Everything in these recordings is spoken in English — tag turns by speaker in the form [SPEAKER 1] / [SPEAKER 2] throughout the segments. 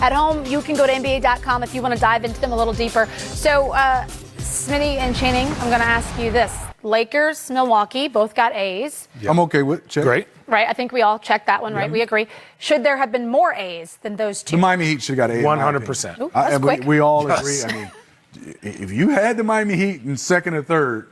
[SPEAKER 1] At home, you can go to NBA.com if you want to dive into them a little deeper. So, Smitty and Channing, I'm going to ask you this. Lakers, Milwaukee, both got A's.
[SPEAKER 2] Yep. I'm okay with check.
[SPEAKER 3] Great.
[SPEAKER 1] Right, I think we all checked that one, right? We agree. Should there have been more A's than those two?
[SPEAKER 2] The Miami Heat should have got A's.
[SPEAKER 3] 100%.
[SPEAKER 1] Ooh, that's quick.
[SPEAKER 2] We all agree. I mean, if you had the Miami Heat in second or third,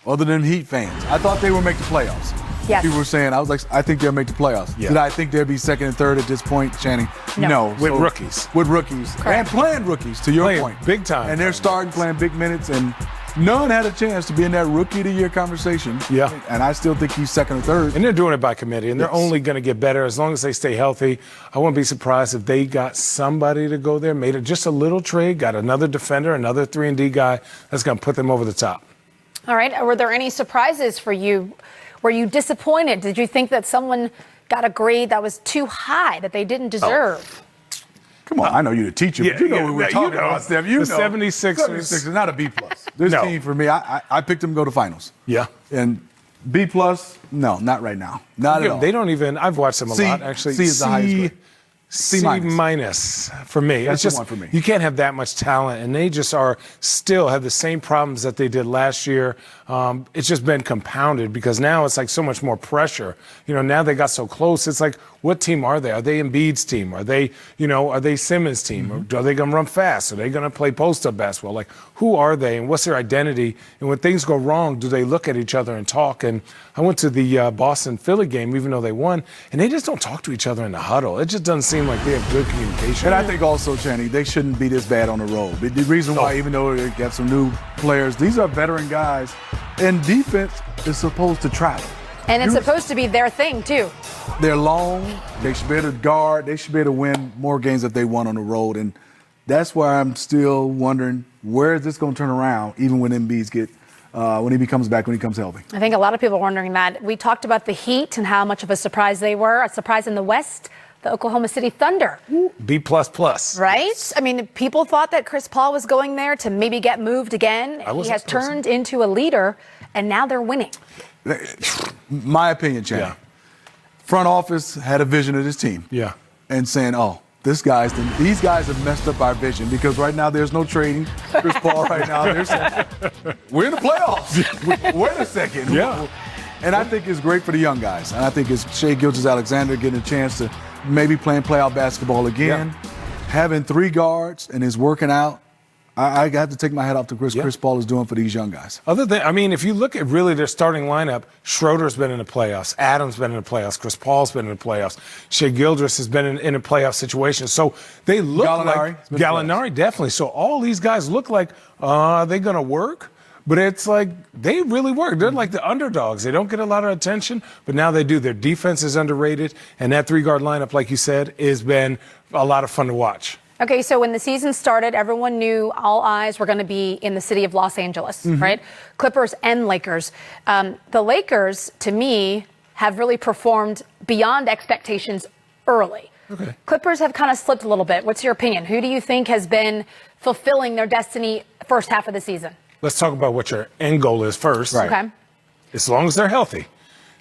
[SPEAKER 2] other than Heat fans, I thought they would make the playoffs.
[SPEAKER 1] Yes.
[SPEAKER 2] People were saying, I was like, I think they'll make the playoffs.
[SPEAKER 3] Yeah.
[SPEAKER 2] Did I think they'd be second and third at this point, Channing? No.
[SPEAKER 3] With rookies.
[SPEAKER 2] With rookies.
[SPEAKER 1] Correct.
[SPEAKER 2] And playing rookies, to your
[SPEAKER 3] Playing
[SPEAKER 2] point.
[SPEAKER 3] big time.
[SPEAKER 2] And they're starting playing big minutes, and none had a chance to be in that Rookie of the Year conversation.
[SPEAKER 3] Yeah.
[SPEAKER 2] And I still think he's second or third.
[SPEAKER 3] And they're doing it by committee, and they're
[SPEAKER 2] Yes.
[SPEAKER 3] only going to get better as long as they stay healthy. I wouldn't be surprised if they got somebody to go there, made it just a little trade, got another defender, another 3-and-D guy that's going to put them over the top.
[SPEAKER 1] All right. Were there any surprises for you? Were you disappointed? Did you think that someone got a grade that was too high, that they didn't deserve?
[SPEAKER 2] Come on, I know you're the teacher, but you know what we're talking about, Steph. You
[SPEAKER 3] the
[SPEAKER 2] know.
[SPEAKER 3] 76ers.
[SPEAKER 2] 76 is not a B+. This team, for me, I picked them to go to finals.
[SPEAKER 3] Yeah.
[SPEAKER 2] And B+, no, not right now. Not at all.
[SPEAKER 3] They don't even, I've watched them a lot, actually.
[SPEAKER 2] C is the highest grade.
[SPEAKER 3] C minus for me.
[SPEAKER 2] That's
[SPEAKER 3] it's just
[SPEAKER 2] the one for me.
[SPEAKER 3] You can't have that much talent, and they just still have the same problems that they did last year. It's just been compounded because now it's like so much more pressure. You know, now they got so close. It's like, what team are they? Are they Embiid's team? Are they, are they Simmons' team?
[SPEAKER 2] Mm-hmm.
[SPEAKER 3] Are they going to run fast? Are they going to play post-up basketball? Like, who are they, and what's their identity? And when things go wrong, do they look at each other and talk? And I went to the Boston-Philly game, even though they won, and they just don't talk to each other in the huddle. It just doesn't seem like they have good communication.
[SPEAKER 2] And I think also, Channing, they shouldn't be this bad on the road. The reason why, even though they got some new players, these are veteran guys, and defense is supposed to travel.
[SPEAKER 1] And it's supposed to be their thing, too.
[SPEAKER 2] They're long. They should be able to guard. They should be able to win more games if they won on the road. And that's why I'm still wondering, where is this going to turn around, even when when he comes back, when he comes healthy?
[SPEAKER 1] I think a lot of people are wondering that. We talked about the Heat and how much of a surprise they were. A surprise in the West, the Oklahoma City Thunder.
[SPEAKER 3] B++.
[SPEAKER 1] Right? I mean, people thought that Chris Paul was going there to maybe get moved again. He has turned into a leader, and now they're winning.
[SPEAKER 2] My opinion, Channing.
[SPEAKER 3] Yeah.
[SPEAKER 2] Front office had a vision of this team.
[SPEAKER 3] Yeah.
[SPEAKER 2] And saying, these guys have messed up our vision, because right now there's no trading Chris Paul right now. We're in the playoffs. Wait a second.
[SPEAKER 3] Yeah.
[SPEAKER 2] And I think it's great for the young guys. And I think it's Shai Gilgeous-Alexander getting a chance to maybe playing playoff basketball again.
[SPEAKER 3] Yeah.
[SPEAKER 2] Having 3 guards and is working out. I got to take my hat off to Chris Paul is doing for these young guys.
[SPEAKER 3] If you look at really their starting lineup, Schroeder's been in the playoffs, Adams been in the playoffs, Chris Paul's been in the playoffs, Shai Gilgeous has been in a playoff situation. So they look like Gallinari, definitely. So all these guys look like, are they going to work? But it's like they really work. They're like the underdogs. They don't get a lot of attention, but now they do. Their defense is underrated, and that 3-guard lineup, like you said, has been a lot of fun to watch.
[SPEAKER 1] Okay, so when the season started, everyone knew all eyes were going to be in the city of Los Angeles, right? Clippers and Lakers. The Lakers, to me, have really performed beyond expectations early.
[SPEAKER 3] Okay.
[SPEAKER 1] Clippers have kind of slipped a little bit. What's your opinion? Who do you think has been fulfilling their destiny first half of the season?
[SPEAKER 3] Let's talk about what your end goal is first.
[SPEAKER 2] Right.
[SPEAKER 1] Okay.
[SPEAKER 3] As long as they're healthy.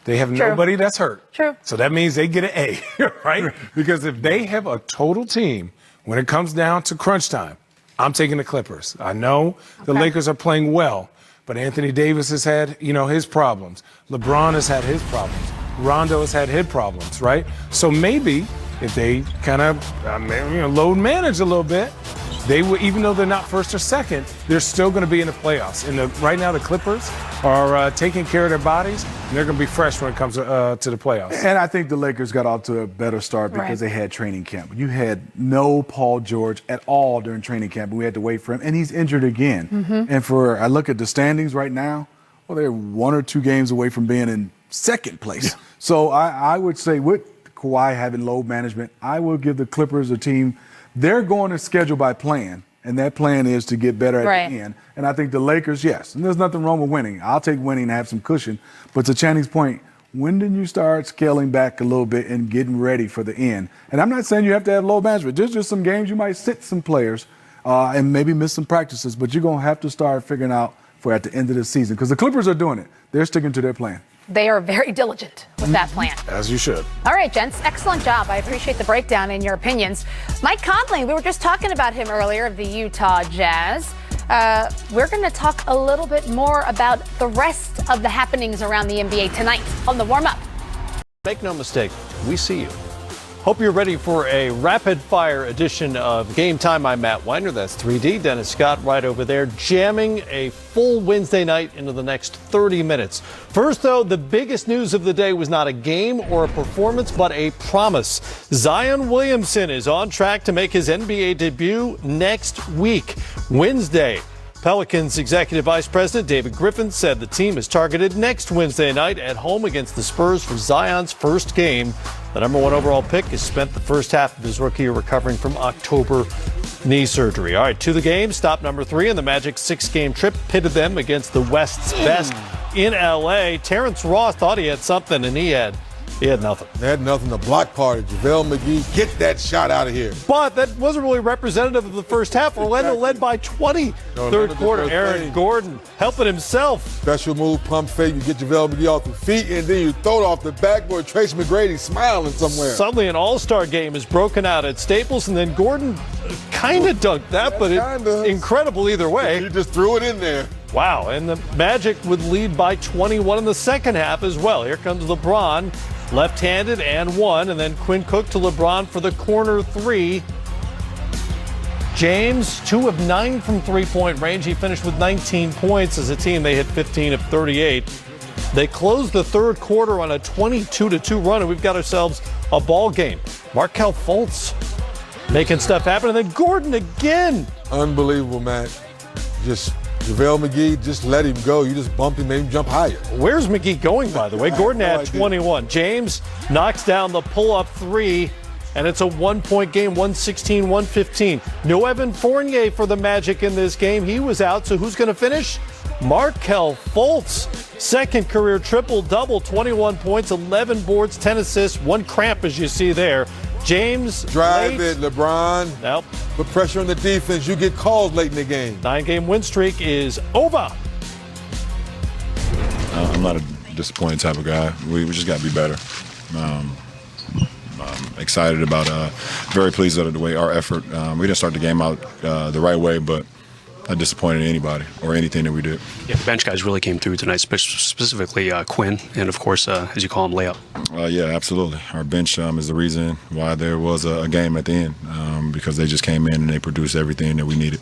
[SPEAKER 3] They have nobody that's hurt.
[SPEAKER 1] True.
[SPEAKER 3] So that means they get an A, right? Because if they have a total team, when it comes down to crunch time, I'm taking the Clippers. I know the Lakers are playing well, but Anthony Davis has had, his problems. LeBron has had his problems. Rondo has had his problems, right? So maybe if they kind of load manage a little bit, they will, even though they're not first or second, they're still going to be in the playoffs. And right now, the Clippers are taking care of their bodies, and they're going to be fresh when it comes to the playoffs.
[SPEAKER 2] And I think the Lakers got off to a better start because they had training camp. You had no Paul George at all during training camp, and we had to wait for him. And he's injured again. And I look at the standings right now, they're 1 or 2 games away from being in second place. So I would say with Kawhi having load management, I will give the Clippers a team. They're going to schedule by plan, and that plan is to get better at the end. And I think the Lakers, yes, and there's nothing wrong with winning. I'll take winning and have some cushion. But to Channing's point, when did you start scaling back a little bit and getting ready for the end? And I'm not saying you have to have load management. There's just some games you might sit some players and maybe miss some practices, but you're going to have to start figuring out for at the end of the season, because the Clippers are doing it. They're sticking to their plan.
[SPEAKER 1] they are very diligent with that plan.
[SPEAKER 3] As you should.
[SPEAKER 1] All right, gents, excellent job. I appreciate the breakdown and your opinions. Mike Conley, we were just talking about him earlier, of the Utah Jazz. We're going to talk a little bit more about the rest of the happenings around the NBA tonight on the warm-up.
[SPEAKER 4] Make no mistake, we see you. Hope you're ready for a rapid-fire edition of Game Time. I'm Matt Weiner. That's 3D. Dennis Scott right over there, jamming a full Wednesday night into the next 30 minutes. First, though, the biggest news of the day was not a game or a performance, but a promise. Zion Williamson is on track to make his NBA debut next week, Wednesday. Pelicans Executive Vice President David Griffin said the team is targeted next Wednesday night at home against the Spurs for Zion's first game. The number 1 overall pick has spent the first half of his rookie year recovering from October knee surgery. All right, to the game. Stop number 3 in the Magic 6-game trip pitted them against the West's best in L.A. Terrence Ross thought he had something, and he had nothing.
[SPEAKER 5] They had nothing. The block party. JaVale McGee, get that shot out of here.
[SPEAKER 4] But that wasn't really representative of the first half. Orlando led by 20. Third quarter, Aaron Gordon helping himself.
[SPEAKER 5] Special move, pump fake. You get JaVale McGee off the feet, and then you throw it off the backboard. Tracy McGrady smiling somewhere.
[SPEAKER 4] Suddenly an all-star game is broken out at Staples, and then Gordon kind of dunked that, but incredible either way.
[SPEAKER 5] He just threw it in there.
[SPEAKER 4] Wow, and the Magic would lead by 21 in the second half as well. Here comes LeBron, left-handed and one, and then Quinn Cook to LeBron for the corner 3. James, 2 of 9 from three-point range. He finished with 19 points. As a team, they hit 15 of 38. They closed the third quarter on a 22-2 run, and we've got ourselves a ball game. Markelle Fultz making stuff happen, and then Gordon again.
[SPEAKER 5] Unbelievable, man. Just JaVale McGee, just let him go. You just bumped him, made him jump higher.
[SPEAKER 4] Where's McGee going, by the way? Gordon had 21. James knocks down the pull-up 3, and it's a 1-point game, 116-115. No Evan Fournier for the Magic in this game. He was out, so who's going to finish? Markelle Fultz, second career triple-double, 21 points, 11 boards, 10 assists, 1 cramp, as you see there. James
[SPEAKER 5] drive
[SPEAKER 4] late.
[SPEAKER 5] it, LeBron.
[SPEAKER 4] Nope.
[SPEAKER 5] Put pressure on the defense. You get calls late in the game.
[SPEAKER 4] 9-game win streak is over.
[SPEAKER 6] I'm not a disappointed type of guy. We just got to be better. I'm excited about, very pleased with the way our effort. We didn't start the game out the right way, but not disappointed in anybody or anything that we did.
[SPEAKER 7] Yeah, the bench guys really came through tonight, specifically Quinn, and of course, as you call him, Layup.
[SPEAKER 6] Yeah, absolutely. Our bench is the reason why there was a game at the end, because they just came in and they produced everything that we needed.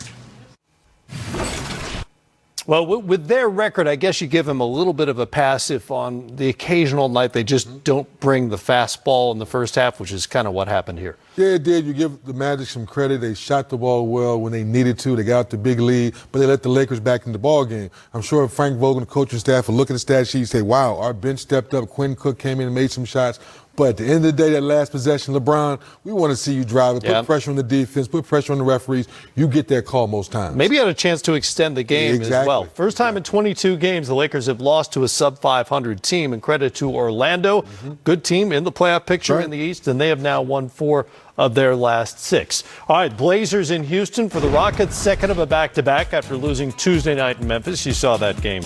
[SPEAKER 4] Well, with their record, I guess you give them a little bit of a pass if on the occasional night they just don't bring the fastball in the first half, which is kind of what happened here.
[SPEAKER 5] Yeah, it did. You give the Magic some credit. They shot the ball well when they needed to. They got out the big lead, but they let the Lakers back in the ball game. I'm sure Frank Vogel and the coaching staff will look at the stat sheet and say, wow, our bench stepped up. Quinn Cook came in and made some shots. But at the end of the day, that last possession, LeBron, we want to see you drive it, put pressure on the defense, put pressure on the referees. You get that call most times.
[SPEAKER 4] Maybe you had a chance to extend the game as well. First time in 22 games the Lakers have lost to a sub-500 team, and credit to Orlando. Good team in the playoff picture in the East, and they have now won 4 of their last 6. All right, Blazers in Houston for the Rockets, second of a back-to-back after losing Tuesday night in Memphis. You saw that game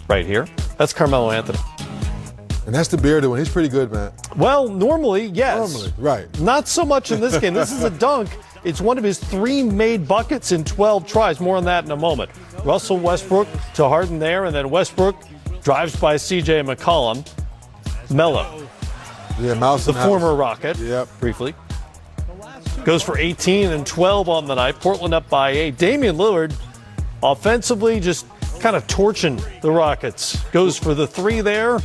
[SPEAKER 4] right here. That's Carmelo Anthony.
[SPEAKER 5] And that's the bearded one. He's pretty good, man.
[SPEAKER 4] Well, normally, yes.
[SPEAKER 5] Normally, right.
[SPEAKER 4] Not so much in this game. This is a dunk. It's one of his 3 made buckets in 12 tries. More on that in a moment. Russell Westbrook to Harden there, and then Westbrook drives by C.J. McCollum. Melo,
[SPEAKER 5] the
[SPEAKER 4] former Rocket, briefly. Goes for 18 and 12 on the night. Portland up by 8. Damian Lillard, offensively, just kind of torching the Rockets. Goes for the 3 there.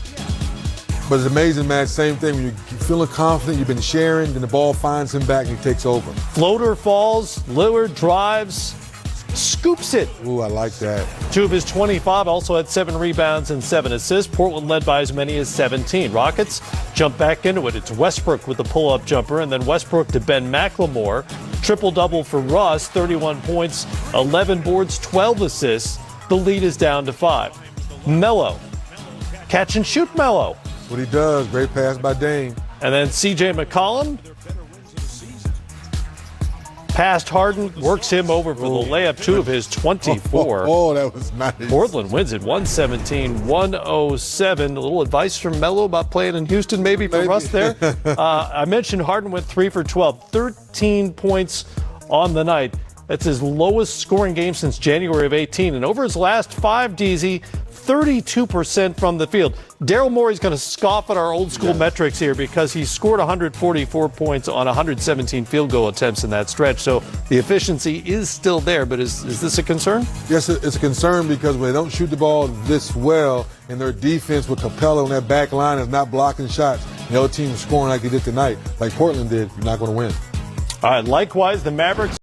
[SPEAKER 5] But it's amazing, man. Same thing. When you're feeling confident, you've been sharing, then the ball finds him back and he takes over.
[SPEAKER 4] Floater falls. Lillard drives. Scoops it.
[SPEAKER 5] Ooh, I like that.
[SPEAKER 4] 2 of his 25, also had 7 rebounds and 7 assists. Portland led by as many as 17. Rockets jump back into it. It's Westbrook with the pull-up jumper, and then Westbrook to Ben McLemore. Triple-double for Russ, 31 points, 11 boards, 12 assists. The lead is down to 5. Melo. Catch and shoot Melo.
[SPEAKER 5] What he does, great pass by Dame.
[SPEAKER 4] And then C.J. McCollum past Harden, works him over for the layup, 2 of his 24.
[SPEAKER 5] Oh, that was nice.
[SPEAKER 4] Portland wins it 117-107. A little advice from Melo about playing in Houston, maybe for Russ there. I mentioned Harden went 3 for 12, 13 points on the night. That's his lowest scoring game since January of 18. And over his last 5, DZ, 32% from the field. Daryl Morey's going to scoff at our old school metrics here because he scored 144 points on 117 field goal attempts in that stretch. So the efficiency is still there, but is this a concern?
[SPEAKER 5] Yes, it's a concern because when they don't shoot the ball this well and their defense with Capella on that back line is not blocking shots, the other team is scoring like they did tonight, like Portland did, you're not going to win.
[SPEAKER 4] All right, likewise, the Mavericks